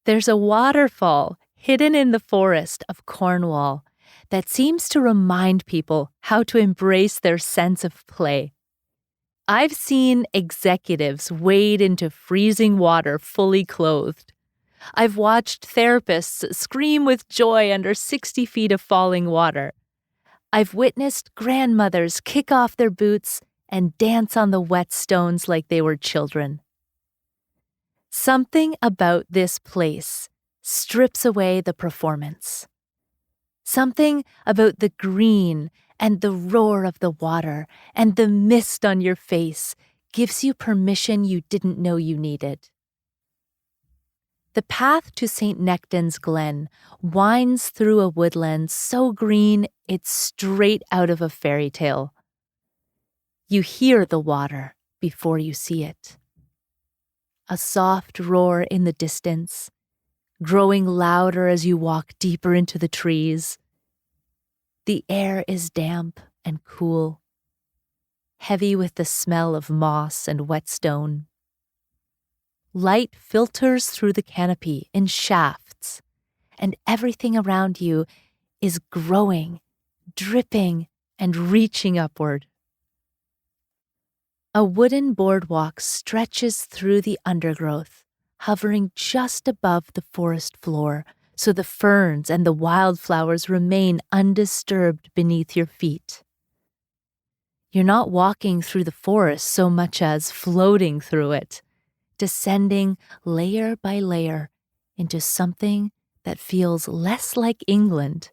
There's a waterfall hidden in the forest of Cornwall that seems to remind people how to embrace their sense of play. I've seen executives wade into freezing water fully clothed. I've watched therapists scream with joy under 60 feet of falling water. I've witnessed grandmothers kick off their boots and dance on the wet stones like they were children. Something about this place strips away the performance. Something about the green and the roar of the water and the mist on your face gives you permission you didn't know you needed. The path to St. Nectan's Glen winds through a woodland so green it's straight out of a fairy tale. You hear the water before you see it. A soft roar in the distance, growing louder as you walk deeper into the trees. The air is damp and cool, heavy with the smell of moss and wet stone. Light filters through the canopy in shafts, and everything around you is growing, dripping, and reaching upward. A wooden boardwalk stretches through the undergrowth, hovering just above the forest floor, so the ferns and the wildflowers remain undisturbed beneath your feet. You're not walking through the forest so much as floating through it, descending layer by layer into something that feels less like England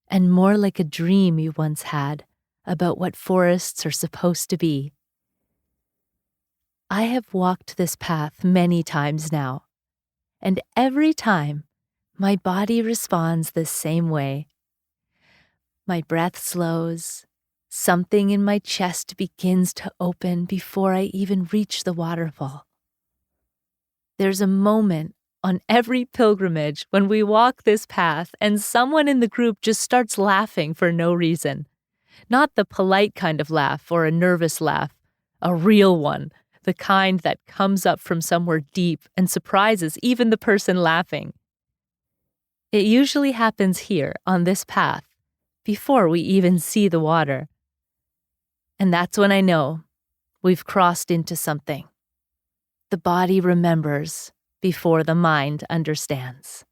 and more like a dream you once had about what forests are supposed to be. I have walked this path many times now, and every time my body responds the same way. My breath slows, something in my chest begins to open before I even reach the waterfall. There's a moment on every pilgrimage when we walk this path and someone in the group just starts laughing for no reason. Not the polite kind of laugh or a nervous laugh, a real one. The kind that comes up from somewhere deep and surprises even the person laughing. It usually happens here on this path before we even see the water. And that's when I know we've crossed into something. The body remembers before the mind understands.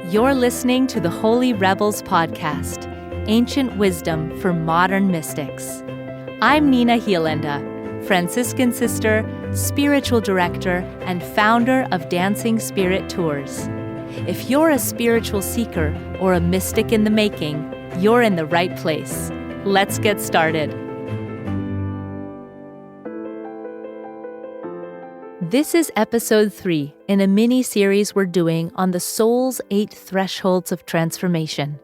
You're listening to the Holy Rebels podcast, Ancient Wisdom for Modern Mystics. I'm Nina Hirlaender, Franciscan sister, spiritual director, and founder of Dancing Spirit Tours. If you're a spiritual seeker or a mystic in the making, you're in the right place. Let's get started. This is episode 3 in a mini-series we're doing on the soul's 8 thresholds of transformation.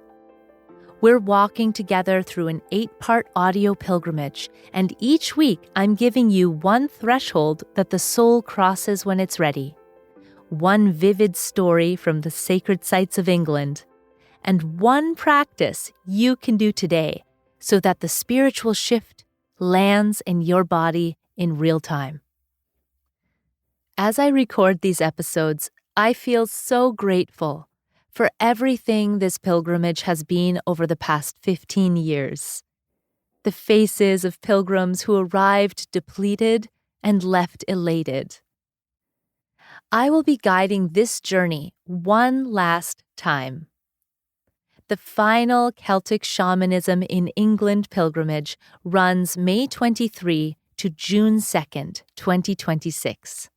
We're walking together through an 8-part audio pilgrimage, and each week I'm giving you one threshold that the soul crosses when it's ready, one vivid story from the sacred sites of England, and one practice you can do today so that the spiritual shift lands in your body in real time. As I record these episodes, I feel so grateful for everything this pilgrimage has been over the past 15 years. The faces of pilgrims who arrived depleted and left elated. I will be guiding this journey one last time. The final Celtic Shamanism in England pilgrimage runs May 23 to June 2nd, 2026.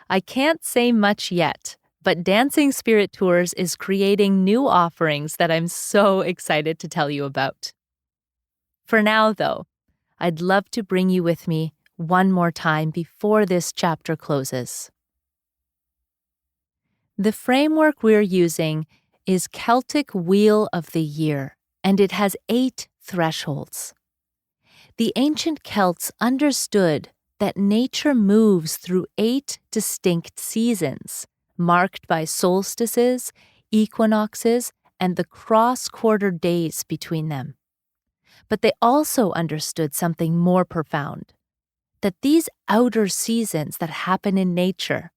I can't say much yet, but Dancing Spirit Tours is creating new offerings that I'm so excited to tell you about. For now, though, I'd love to bring you with me one more time before this chapter closes. The framework we're using is Celtic Wheel of the Year, and it has 8 thresholds. The ancient Celts understood that nature moves through 8 distinct seasons, marked by solstices, equinoxes, and the cross-quarter days between them. But they also understood something more profound, that these outer seasons that happen in nature,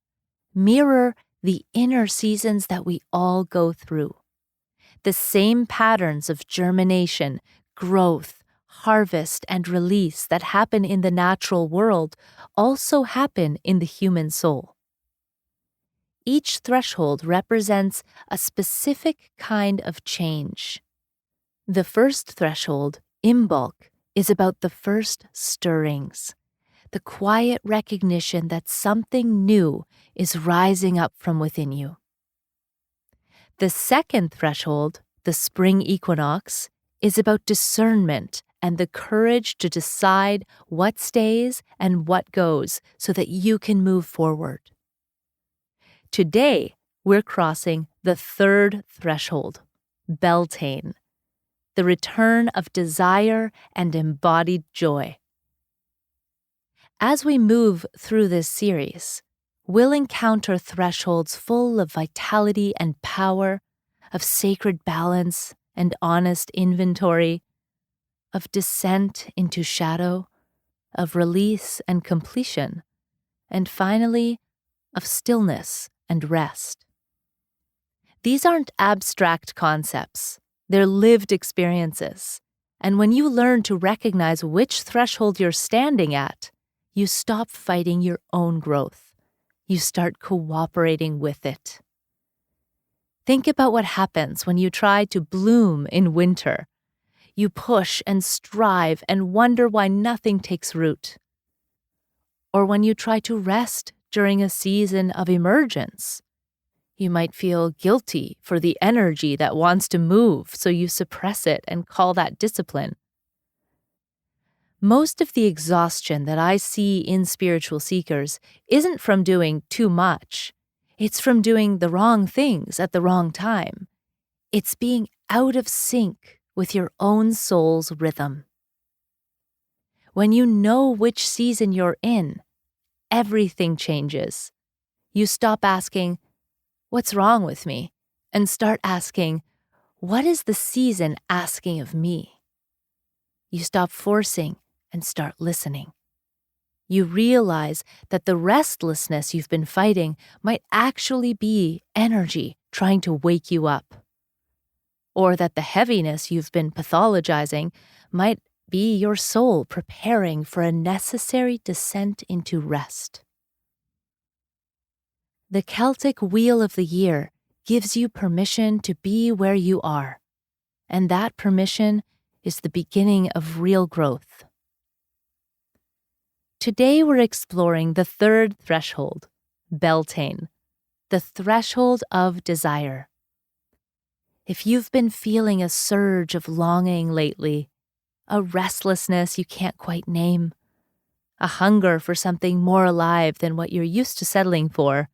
mirror the inner seasons that we all go through. The same patterns of germination, growth, harvest, and release that happen in the natural world also happen in the human soul. Each threshold represents a specific kind of change. The first threshold, Imbolc, is about the first stirrings, the quiet recognition that something new is rising up from within you. The second threshold, the spring equinox, is about discernment and the courage to decide what stays and what goes so that you can move forward. Today, we're crossing the third threshold, Beltane, the return of desire and embodied joy. As we move through this series, we'll encounter thresholds full of vitality and power, of sacred balance and honest inventory, of descent into shadow, of release and completion, and finally, of stillness and rest. These aren't abstract concepts, they're lived experiences. And when you learn to recognize which threshold you're standing at, you stop fighting your own growth. You start cooperating with it. Think about what happens when you try to bloom in winter. You push and strive and wonder why nothing takes root. Or when you try to rest during a season of emergence. You might feel guilty for the energy that wants to move, so you suppress it and call that discipline. Most of the exhaustion that I see in spiritual seekers isn't from doing too much. It's from doing the wrong things at the wrong time. It's being out of sync with your own soul's rhythm. When you know which season you're in, everything changes. You stop asking, "What's wrong with me?" and start asking, "What is the season asking of me?" You stop forcing and start listening. You realize that the restlessness you've been fighting might actually be energy trying to wake you up. Or that the heaviness you've been pathologizing might be your soul preparing for a necessary descent into rest. The Celtic Wheel of the Year gives you permission to be where you are, and that permission is the beginning of real growth. Today we're exploring the third threshold, Beltane, the threshold of desire. If you've been feeling a surge of longing lately, a restlessness you can't quite name, a hunger for something more alive than what you're used to settling for,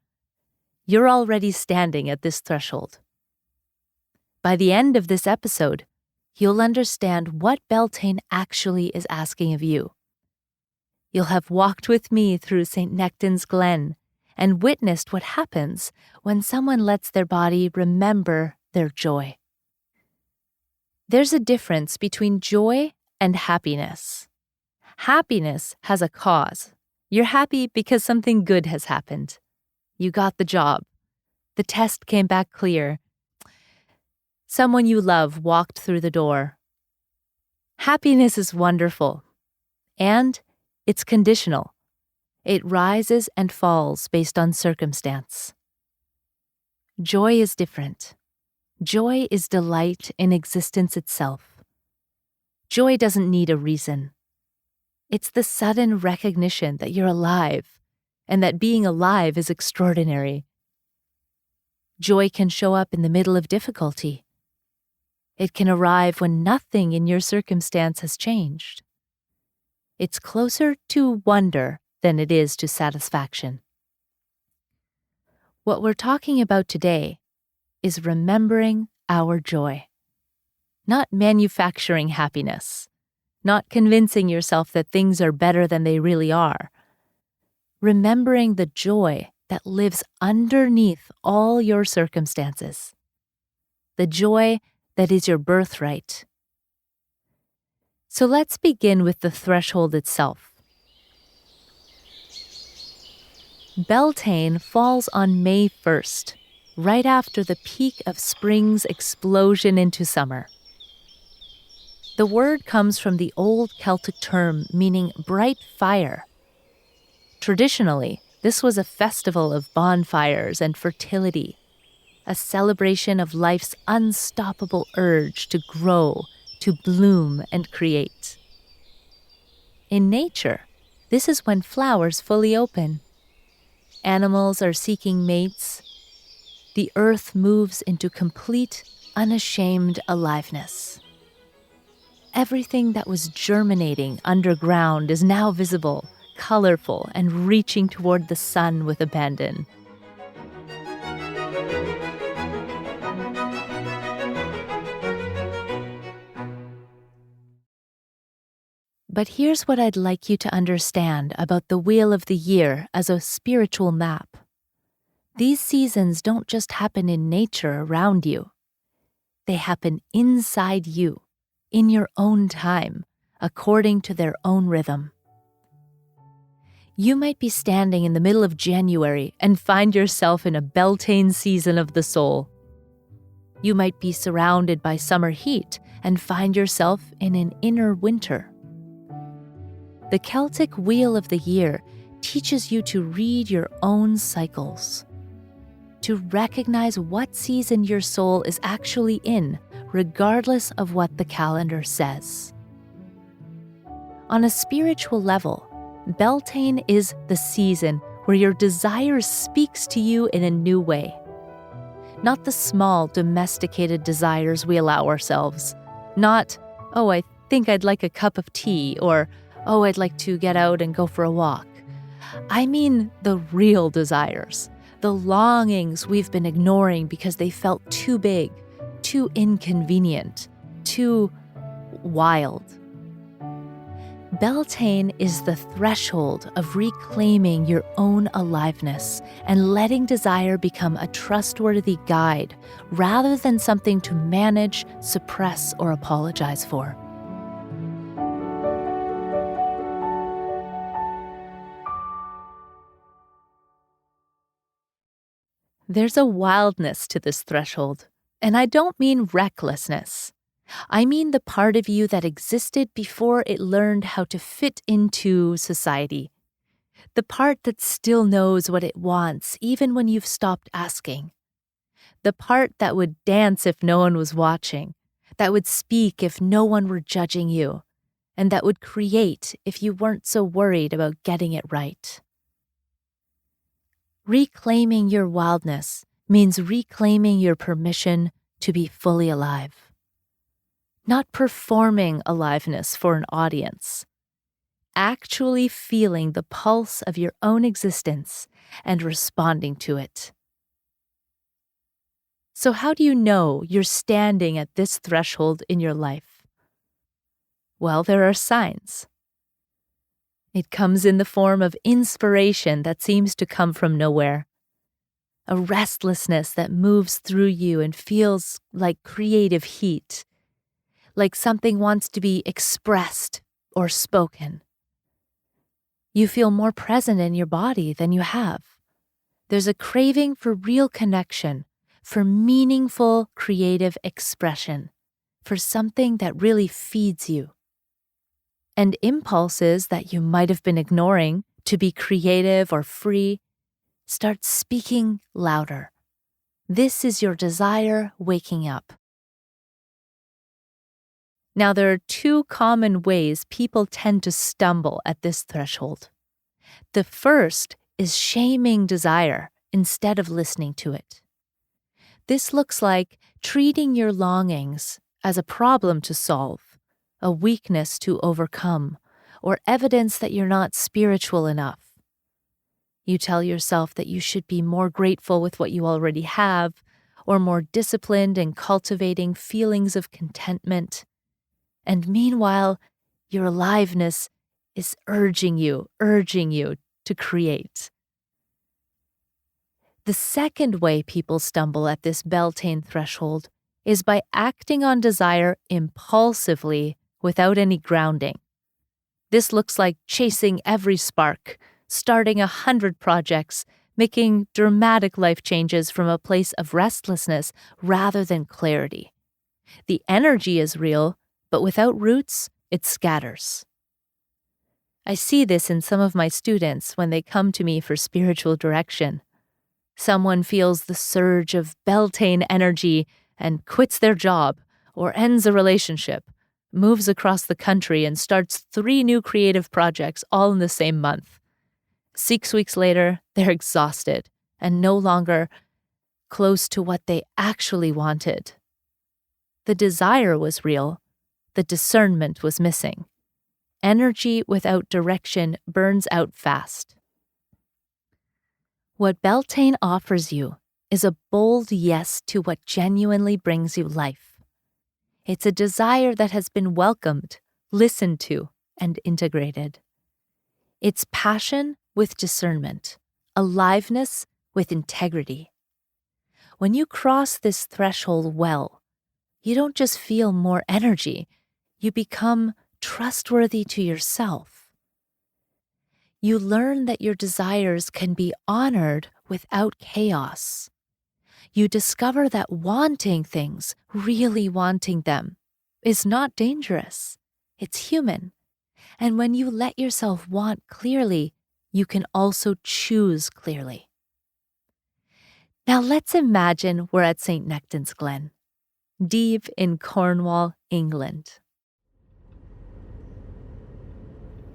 you're already standing at this threshold. By the end of this episode, you'll understand what Beltane actually is asking of you. You'll have walked with me through St. Nectan's Glen and witnessed what happens when someone lets their body remember their joy. There's a difference between joy and happiness. Happiness has a cause. You're happy because something good has happened. You got the job. The test came back clear. Someone you love walked through the door. Happiness is wonderful, and it's conditional. It rises and falls based on circumstance. Joy is different. Joy is delight in existence itself. Joy doesn't need a reason. It's the sudden recognition that you're alive and that being alive is extraordinary. Joy can show up in the middle of difficulty. It can arrive when nothing in your circumstance has changed. It's closer to wonder than it is to satisfaction. What we're talking about today is remembering our joy. Not manufacturing happiness, not convincing yourself that things are better than they really are. Remembering the joy that lives underneath all your circumstances. The joy that is your birthright. So let's begin with the threshold itself. Beltane falls on May 1st, right after the peak of spring's explosion into summer. The word comes from the old Celtic term meaning bright fire. Traditionally, this was a festival of bonfires and fertility, a celebration of life's unstoppable urge to grow, to bloom and create. In nature, this is when flowers fully open. Animals are seeking mates. The earth moves into complete, unashamed aliveness. Everything that was germinating underground is now visible, colorful, and reaching toward the sun with abandon. But here's what I'd like you to understand about the wheel of the year as a spiritual map. These seasons don't just happen in nature around you. They happen inside you, in your own time, according to their own rhythm. You might be standing in the middle of January and find yourself in a Beltane season of the soul. You might be surrounded by summer heat and find yourself in an inner winter. The Celtic Wheel of the Year teaches you to read your own cycles, to recognize what season your soul is actually in, regardless of what the calendar says. On a spiritual level, Beltane is the season where your desire speaks to you in a new way. Not the small, domesticated desires we allow ourselves. Not, oh, I think I'd like a cup of tea, or oh, I'd like to get out and go for a walk. I mean the real desires, the longings we've been ignoring because they felt too big, too inconvenient, too wild. Beltane is the threshold of reclaiming your own aliveness and letting desire become a trustworthy guide rather than something to manage, suppress, or apologize for. There's a wildness to this threshold, and I don't mean recklessness. I mean the part of you that existed before it learned how to fit into society. The part that still knows what it wants even when you've stopped asking. The part that would dance if no one was watching, that would speak if no one were judging you, and that would create if you weren't so worried about getting it right. Reclaiming your wildness means reclaiming your permission to be fully alive. Not performing aliveness for an audience. Actually feeling the pulse of your own existence and responding to it. So how do you know you're standing at this threshold in your life? Well, there are signs. It comes in the form of inspiration that seems to come from nowhere. A restlessness that moves through you and feels like creative heat, like something wants to be expressed or spoken. You feel more present in your body than you have. There's a craving for real connection, for meaningful creative expression, for something that really feeds you. And impulses that you might have been ignoring to be creative or free start speaking louder. This is your desire waking up. Now, there are two common ways people tend to stumble at this threshold. The first is shaming desire instead of listening to it. This looks like treating your longings as a problem to solve, a weakness to overcome, or evidence that you're not spiritual enough. You tell yourself that you should be more grateful with what you already have, or more disciplined in cultivating feelings of contentment. And meanwhile, your aliveness is urging you to create. The second way people stumble at this Beltane threshold is by acting on desire impulsively without any grounding. This looks like chasing every spark, starting 100 projects, making dramatic life changes from a place of restlessness rather than clarity. The energy is real, but without roots, it scatters. I see this in some of my students when they come to me for spiritual direction. Someone feels the surge of Beltane energy and quits their job or ends a relationship, moves across the country and starts 3 new creative projects all in the same month. 6 weeks later, they're exhausted and no longer close to what they actually wanted. The desire was real, the discernment was missing. Energy without direction burns out fast. What Beltane offers you is a bold yes to what genuinely brings you life. It's a desire that has been welcomed, listened to, and integrated. It's passion with discernment, aliveness with integrity. When you cross this threshold well, you don't just feel more energy, you become trustworthy to yourself. You learn that your desires can be honored without chaos. You discover that wanting things, really wanting them, is not dangerous. It's human. And when you let yourself want clearly, you can also choose clearly. Now let's imagine we're at St. Nectan's Glen, deep in Cornwall, England.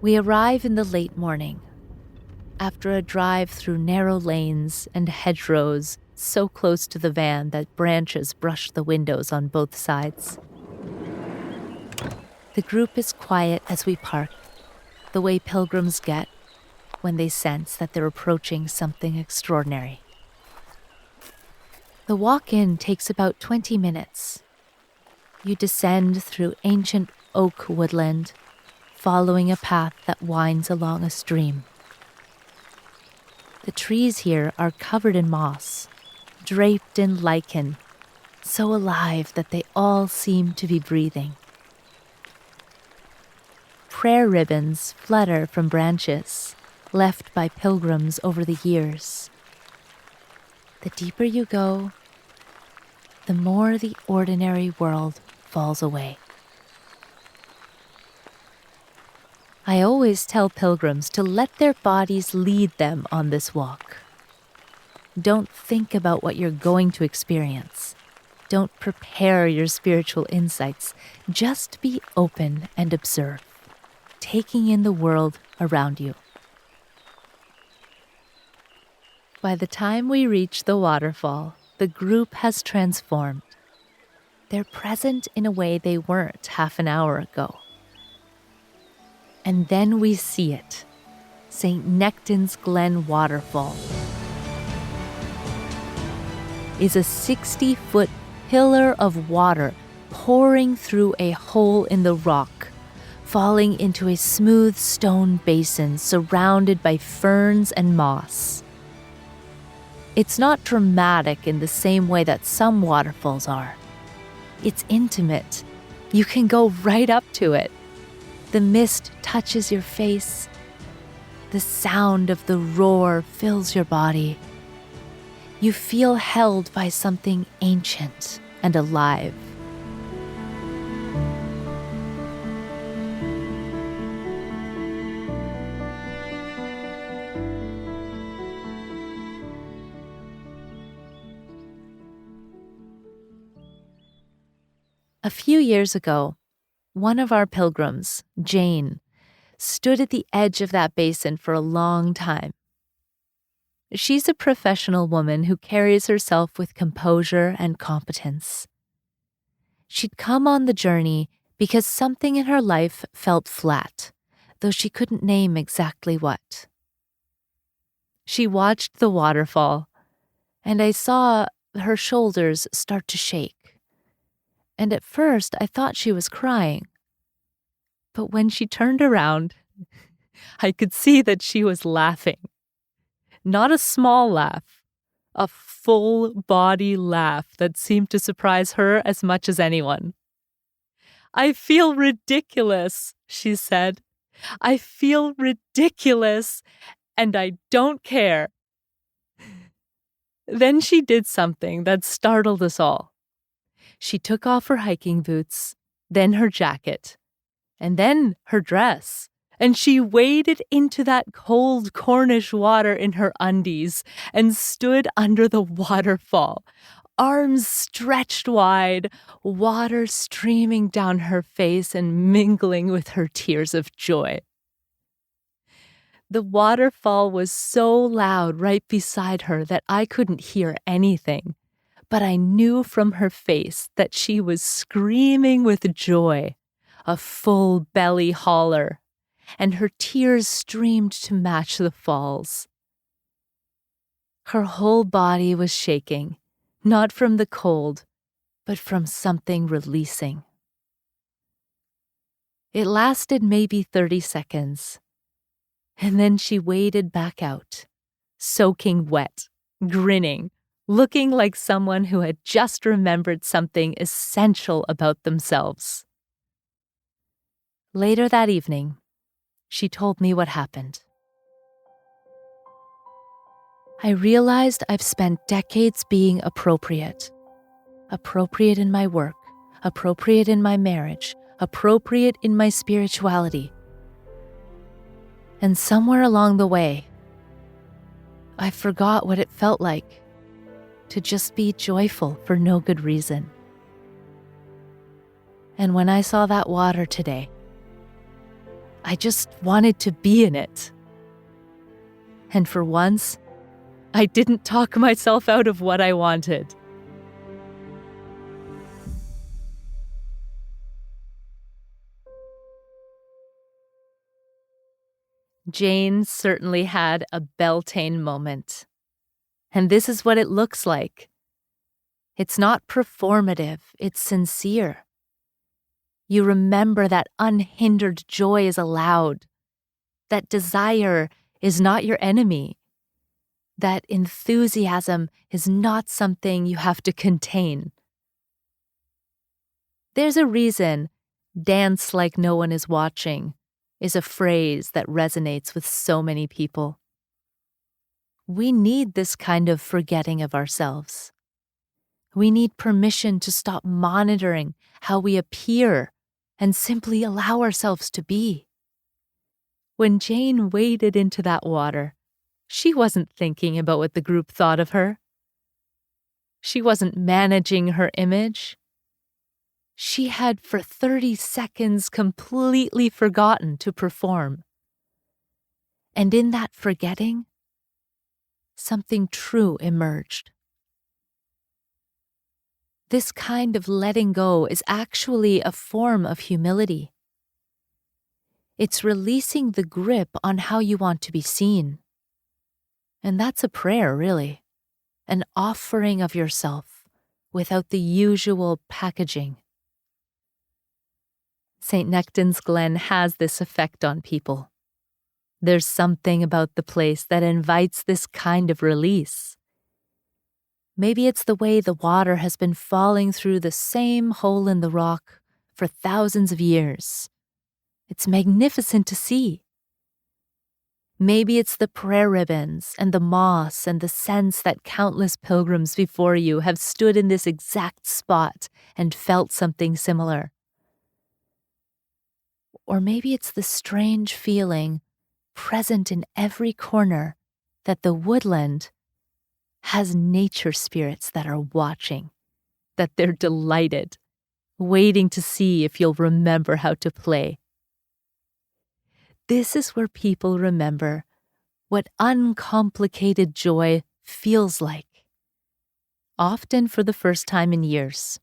We arrive in the late morning, after a drive through narrow lanes and hedgerows so close to the van that branches brush the windows on both sides. The group is quiet as we park, the way pilgrims get when they sense that they're approaching something extraordinary. The walk-in takes about 20 minutes. You descend through ancient oak woodland, following a path that winds along a stream. The trees here are covered in moss, draped in lichen, so alive that they all seem to be breathing. Prayer ribbons flutter from branches, left by pilgrims over the years. The deeper you go, the more the ordinary world falls away. I always tell pilgrims to let their bodies lead them on this walk. Don't think about what you're going to experience. Don't prepare your spiritual insights. Just be open and observe, taking in the world around you. By the time we reach the waterfall, the group has transformed. They're present in a way they weren't half an hour ago. And then we see it, St. Nectan's Glen waterfall is a 60-foot pillar of water pouring through a hole in the rock, falling into a smooth stone basin surrounded by ferns and moss. It's not dramatic in the same way that some waterfalls are. It's intimate. You can go right up to it. The mist touches your face. The sound of the roar fills your body. You feel held by something ancient and alive. A few years ago, one of our pilgrims, Jane, stood at the edge of that basin for a long time. She's a professional woman who carries herself with composure and competence. She'd come on the journey because something in her life felt flat, though she couldn't name exactly what. She watched the waterfall, and I saw her shoulders start to shake. And at first, I thought she was crying. But when she turned around, I could see that she was laughing. Not a small laugh, a full-body laugh that seemed to surprise her as much as anyone. "I feel ridiculous," she said. "I feel ridiculous. and I don't care." Then she did something that startled us all. She took off her hiking boots, then her jacket, and then her dress. And she waded into that cold Cornish water in her undies and stood under the waterfall, arms stretched wide, water streaming down her face and mingling with her tears of joy. The waterfall was so loud right beside her that I couldn't hear anything, but I knew from her face that she was screaming with joy, a full belly holler, and her tears streamed to match the falls. Her whole body was shaking, not from the cold, but from something releasing. It lasted maybe 30 seconds, and then she waded back out, soaking wet, grinning, looking like someone who had just remembered something essential about themselves. Later that evening, she told me what happened. "I realized I've spent decades being appropriate. Appropriate in my work, appropriate in my marriage, appropriate in my spirituality. And somewhere along the way, I forgot what it felt like to just be joyful for no good reason. And when I saw that water today, I just wanted to be in it. And for once, I didn't talk myself out of what I wanted." Jane certainly had a Beltane moment. And this is what it looks like. It's not performative, it's sincere. You remember that unhindered joy is allowed, that desire is not your enemy, that enthusiasm is not something you have to contain. There's a reason "dance like no one is watching" is a phrase that resonates with so many people. We need this kind of forgetting of ourselves. We need permission to stop monitoring how we appear and simply allow ourselves to be. When Jane waded into that water, she wasn't thinking about what the group thought of her. She wasn't managing her image. She had for 30 seconds completely forgotten to perform. And in that forgetting, something true emerged. This kind of letting go is actually a form of humility. It's releasing the grip on how you want to be seen. And that's a prayer, really, an offering of yourself without the usual packaging. St. Nectan's Glen has this effect on people. There's something about the place that invites this kind of release. Maybe it's the way the water has been falling through the same hole in the rock for thousands of years. It's magnificent to see. Maybe it's the prayer ribbons and the moss and the sense that countless pilgrims before you have stood in this exact spot and felt something similar. Or maybe it's the strange feeling present in every corner that the woodland has nature spirits that are watching, that they're delighted, waiting to see if you'll remember how to play. This is where people remember what uncomplicated joy feels like, often for the first time in years.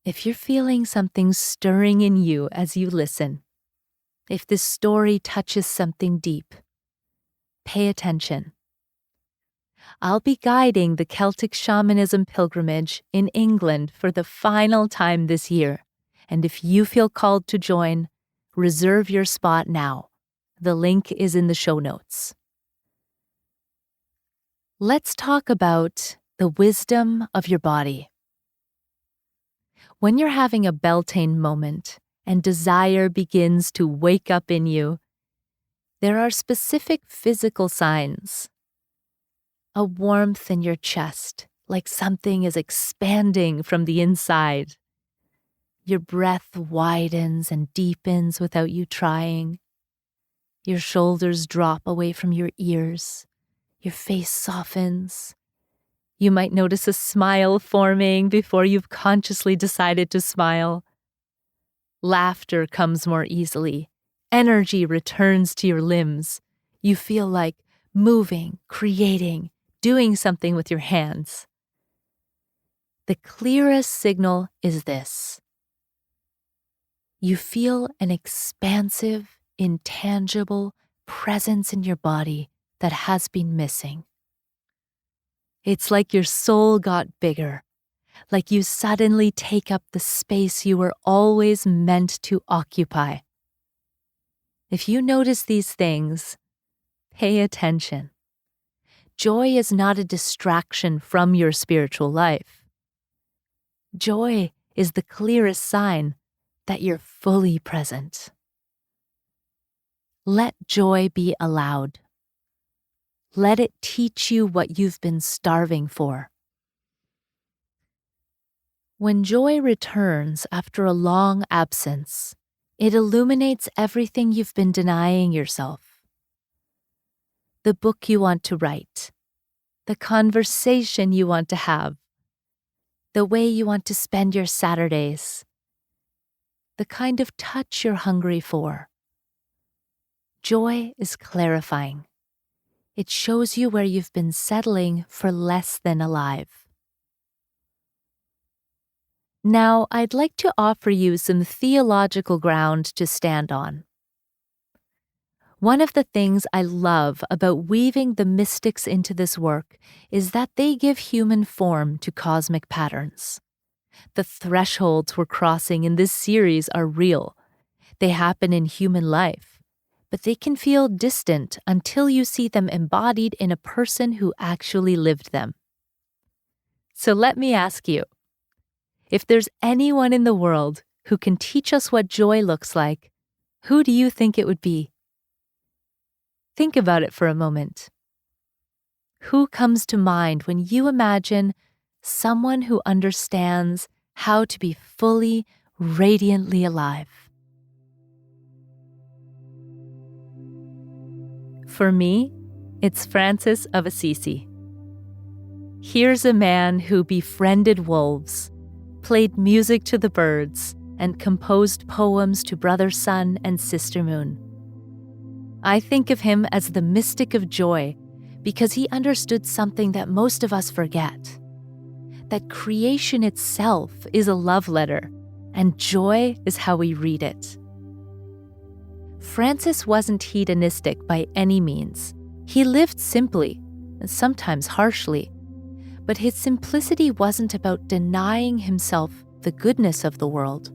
If you're feeling something stirring in you as you listen, if this story touches something deep, pay attention. I'll be guiding the Celtic shamanism pilgrimage in England for the final time this year, and if you feel called to join, reserve your spot now. The link is in the show notes. Let's talk about the wisdom of your body. When you're having a Beltane moment and desire begins to wake up in you, There are specific physical signs. A warmth in your chest, like something is expanding from the inside. Your breath widens and deepens without you trying. Your shoulders drop away from your ears. Your face softens. You might notice a smile forming before you've consciously decided to smile. Laughter comes more easily. Energy returns to your limbs. You feel like moving, creating, doing something with your hands. The clearest signal is this. You feel an expansive, intangible presence in your body that has been missing. It's like your soul got bigger, like you suddenly take up the space you were always meant to occupy. If you notice these things, pay attention. Joy is not a distraction from your spiritual life. Joy is the clearest sign that you're fully present. Let joy be allowed. Let it teach you what you've been starving for. When joy returns after a long absence, it illuminates everything you've been denying yourself. The book you want to write, the conversation you want to have, the way you want to spend your Saturdays, the kind of touch you're hungry for. Joy is clarifying. It shows you where you've been settling for less than alive. Now, I'd like to offer you some theological ground to stand on. One of the things I love about weaving the mystics into this work is that they give human form to cosmic patterns. The thresholds we're crossing in this series are real. They happen in human life, but they can feel distant until you see them embodied in a person who actually lived them. So let me ask you, if there's anyone in the world who can teach us what joy looks like, who do you think it would be? Think about it for a moment. Who comes to mind when you imagine someone who understands how to be fully, radiantly alive? For me, it's Francis of Assisi. Here's a man who befriended wolves, played music to the birds, and composed poems to brother sun and sister moon. I think of him as the mystic of joy because he understood something that most of us forget, that creation itself is a love letter, and joy is how we read it. Francis wasn't hedonistic by any means. He lived simply, and sometimes harshly, but his simplicity wasn't about denying himself the goodness of the world.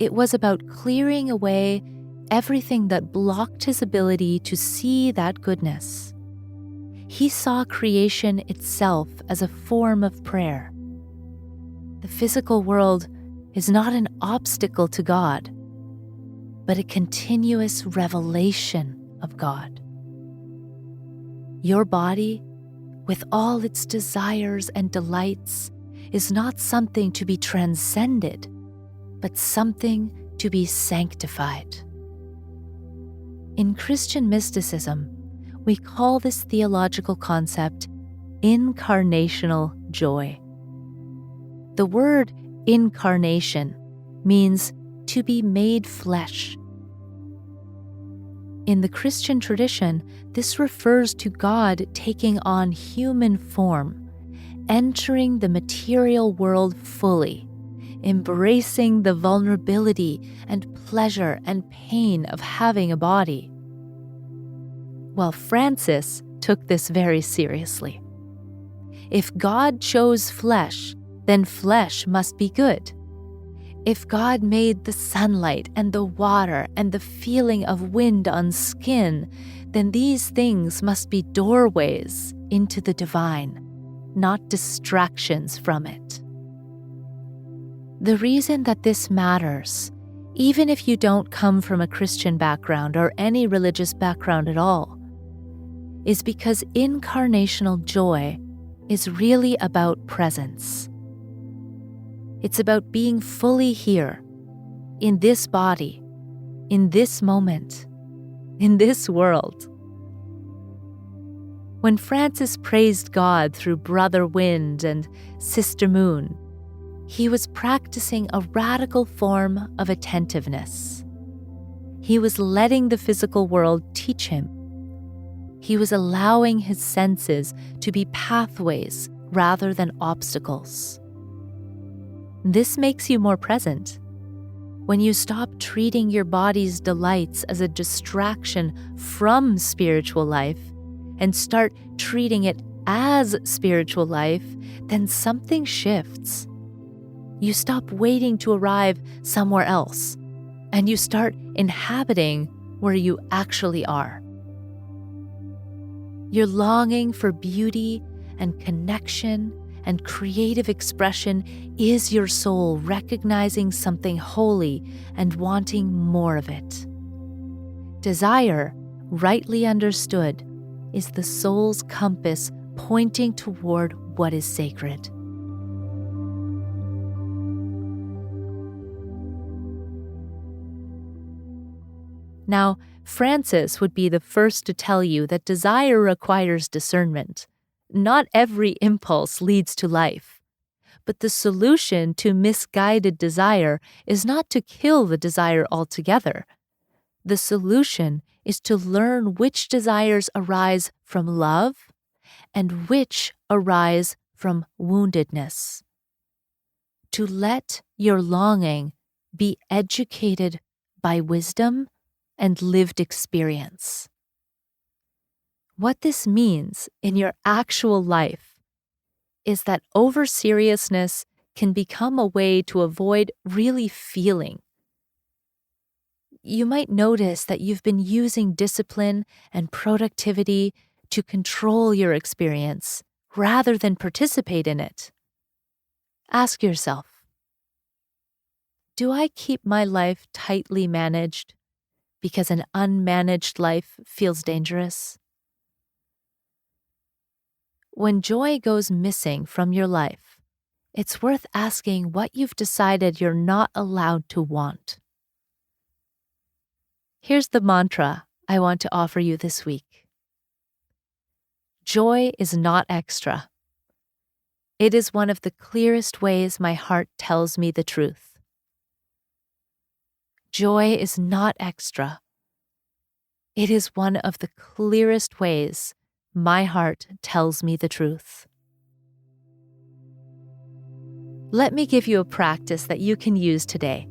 It was about clearing away everything that blocked his ability to see that goodness. He saw creation itself as a form of prayer. The physical world is not an obstacle to God, but a continuous revelation of God. Your body, with all its desires and delights, is not something to be transcended, but something to be sanctified. In Christian mysticism, we call this theological concept incarnational joy. The word incarnation means to be made flesh. In the Christian tradition, this refers to God taking on human form, entering the material world fully, embracing the vulnerability and pleasure and pain of having a body. Well, Francis took this very seriously. If God chose flesh, then flesh must be good. If God made the sunlight and the water and the feeling of wind on skin, then these things must be doorways into the divine, not distractions from it. The reason that this matters even if you don't come from a Christian background or any religious background at all, is because incarnational joy is really about presence. It's about being fully here, in this body, in this moment, in this world. When Francis praised God through Brother Wind and Sister Moon, he was practicing a radical form of attentiveness. He was letting the physical world teach him. He was allowing his senses to be pathways rather than obstacles. This makes you more present. When you stop treating your body's delights as a distraction from spiritual life and start treating it as spiritual life, then something shifts. You stop waiting to arrive somewhere else, and you start inhabiting where you actually are. Your longing for beauty and connection and creative expression is your soul recognizing something holy and wanting more of it. Desire, rightly understood, is the soul's compass pointing toward what is sacred. Now, Francis would be the first to tell you that desire requires discernment. Not every impulse leads to life. But the solution to misguided desire is not to kill the desire altogether. The solution is to learn which desires arise from love and which arise from woundedness. To let your longing be educated by wisdom and lived experience. What this means in your actual life is that over-seriousness can become a way to avoid really feeling. You might notice that you've been using discipline and productivity to control your experience rather than participate in it. Ask yourself, do I keep my life tightly managed because an unmanaged life feels dangerous? When joy goes missing from your life, it's worth asking what you've decided you're not allowed to want. Here's the mantra I want to offer you this week. Joy is not extra. It is one of the clearest ways my heart tells me the truth. Joy is not extra. It is one of the clearest ways my heart tells me the truth. Let me give you a practice that you can use today.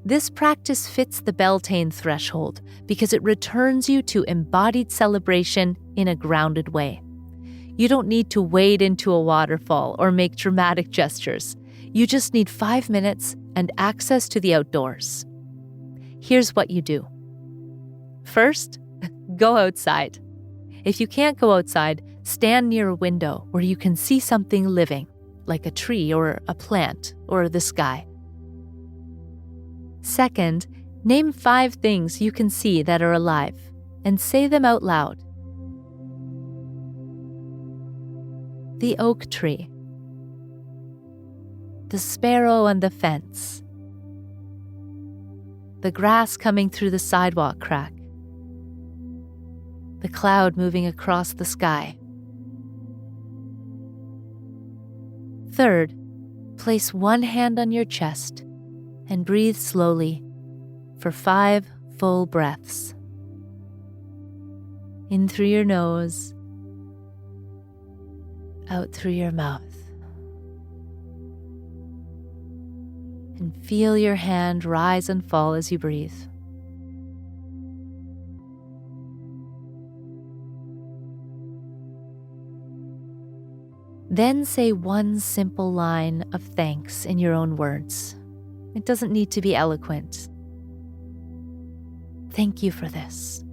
This practice fits the Beltane threshold because it returns you to embodied celebration in a grounded way. You don't need to wade into a waterfall or make dramatic gestures. You just need 5 minutes and access to the outdoors. Here's what you do. First, go outside. If you can't go outside, stand near a window where you can see something living, like a tree or a plant or the sky. Second, name 5 things you can see that are alive and say them out loud. The oak tree, the sparrow on the fence, the grass coming through the sidewalk crack, the cloud moving across the sky. Third, place one hand on your chest and breathe slowly for 5 full breaths. In through your nose, out through your mouth. And feel your hand rise and fall as you breathe. Then say one simple line of thanks in your own words. It doesn't need to be eloquent. Thank you for this.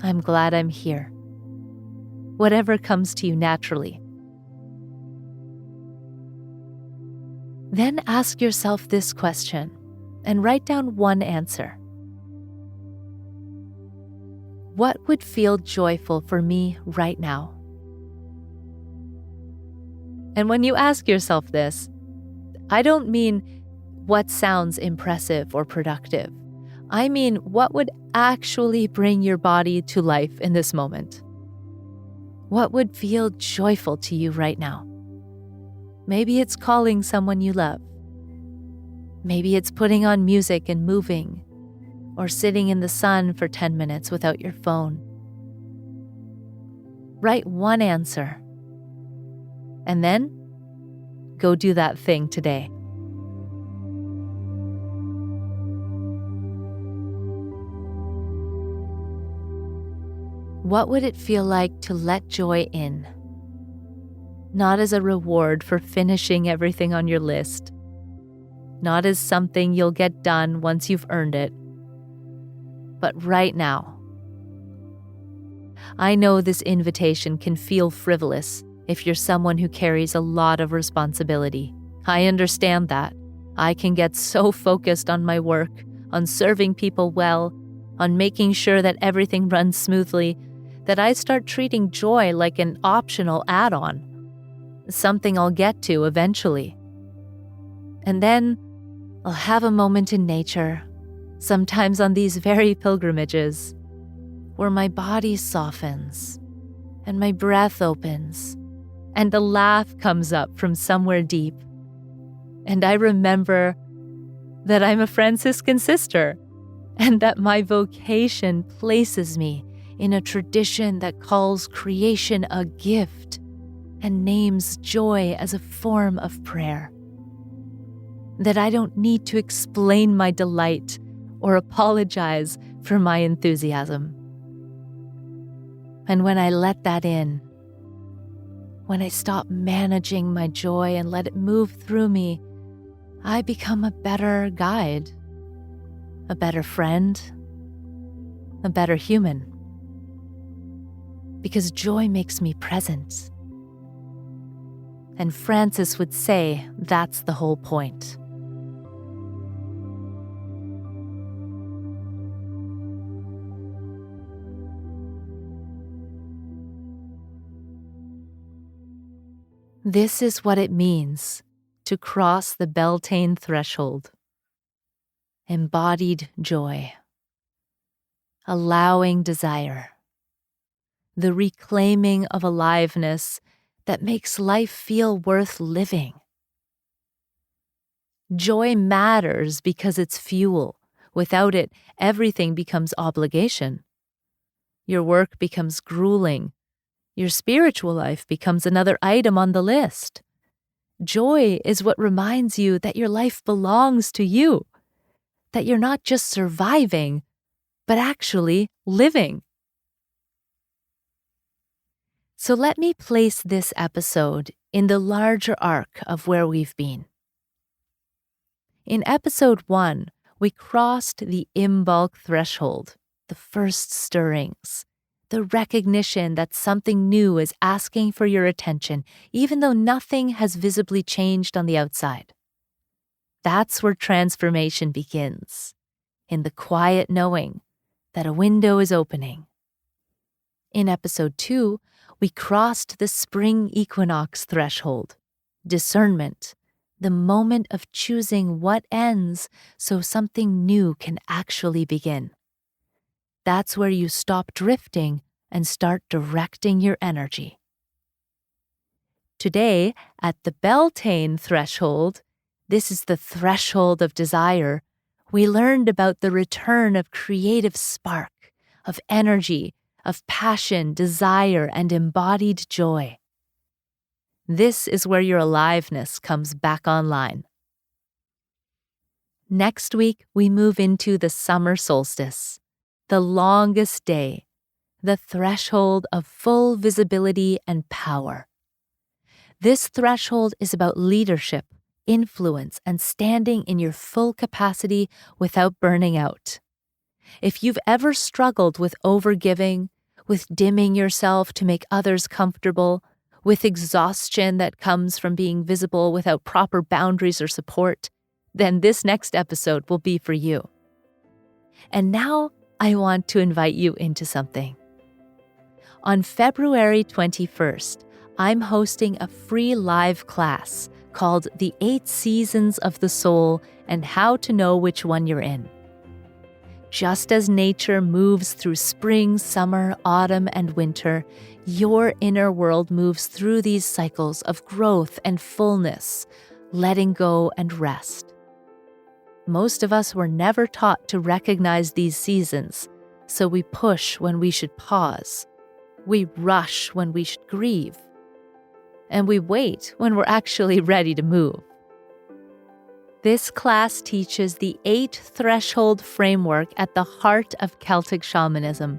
I'm glad I'm here. Whatever comes to you naturally. Then ask yourself this question. and write down one answer. What would feel joyful for me right now? And when you ask yourself this, I don't mean what sounds impressive or productive. I mean what would actually bring your body to life in this moment. What would feel joyful to you right now? Maybe it's calling someone you love. Maybe it's putting on music and moving, or sitting in the sun for 10 minutes without your phone. Write one answer, and then go do that thing today. What would it feel like to let joy in? Not as a reward for finishing everything on your list, not as something you'll get done once you've earned it, but right now. I know this invitation can feel frivolous if you're someone who carries a lot of responsibility. I understand that. I can get so focused on my work, on serving people well, on making sure that everything runs smoothly, that I start treating joy like an optional add-on, something I'll get to eventually. And then I'll have a moment in nature, sometimes on these very pilgrimages, where my body softens and my breath opens and a laugh comes up from somewhere deep. And I remember that I'm a Franciscan sister and that my vocation places me in a tradition that calls creation a gift and names joy as a form of prayer. That I don't need to explain my delight or apologize for my enthusiasm. And when I let that in, when I stop managing my joy and let it move through me, I become a better guide, a better friend, a better human. Because joy makes me present. And Francis would say that's the whole point. This is what it means to cross the Beltane threshold. Embodied joy. Allowing desire. The reclaiming of aliveness that makes life feel worth living. Joy matters because it's fuel. Without it, everything becomes obligation. Your work becomes grueling. Your spiritual life becomes another item on the list. Joy is what reminds you that your life belongs to you, that you're not just surviving, but actually living. So let me place this episode in the larger arc of where we've been. In episode 1, we crossed the imbulk threshold, the first stirrings, the recognition that something new is asking for your attention, even though nothing has visibly changed on the outside. That's where transformation begins, in the quiet knowing that a window is opening. In episode 2, we crossed the spring equinox threshold, discernment, the moment of choosing what ends so something new can actually begin. That's where you stop drifting and start directing your energy. Today, at the Beltane threshold, this is the threshold of desire, we learned about the return of creative spark, of energy, of passion, desire, and embodied joy. This is where your aliveness comes back online. Next week, we move into the summer solstice, the longest day, the threshold of full visibility and power. This threshold is about leadership, influence, and standing in your full capacity without burning out. If you've ever struggled with overgiving, with dimming yourself to make others comfortable, with exhaustion that comes from being visible without proper boundaries or support, then this next episode will be for you. And now I want to invite you into something. On February 21st, I'm hosting a free live class called The 8 Seasons of the Soul and How to Know Which One You're In. Just as nature moves through spring, summer, autumn, and winter, your inner world moves through these cycles of growth and fullness, letting go and rest. Most of us were never taught to recognize these seasons, so we push when we should pause. We rush when we should grieve. And we wait when we're actually ready to move. This class teaches the 8 threshold framework at the heart of Celtic shamanism,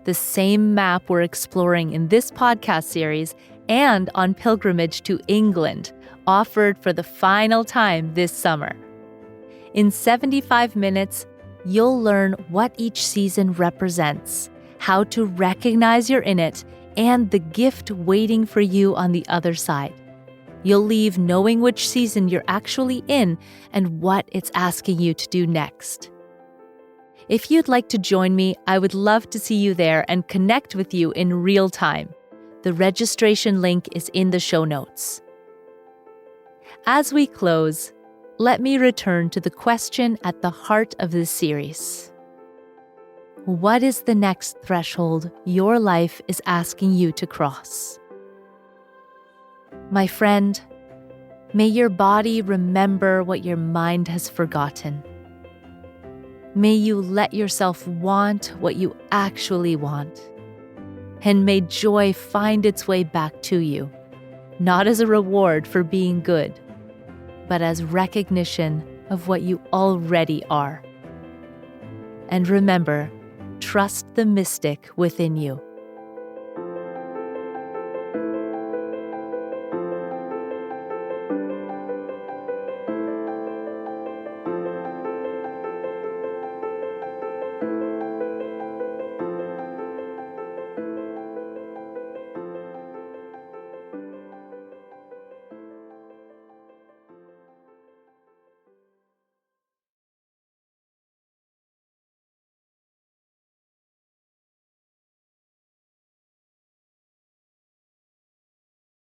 the same map we're exploring in this podcast series and on pilgrimage to England, offered for the final time this summer. In 75 minutes, you'll learn what each season represents, how to recognize you're in it, and the gift waiting for you on the other side. You'll leave knowing which season you're actually in and what it's asking you to do next. If you'd like to join me, I would love to see you there and connect with you in real time. The registration link is in the show notes. As we close, let me return to the question at the heart of this series. What is the next threshold your life is asking you to cross? My friend, may your body remember what your mind has forgotten. May you let yourself want what you actually want. And may joy find its way back to you, not as a reward for being good, but as recognition of what you already are. And remember, trust the mystic within you.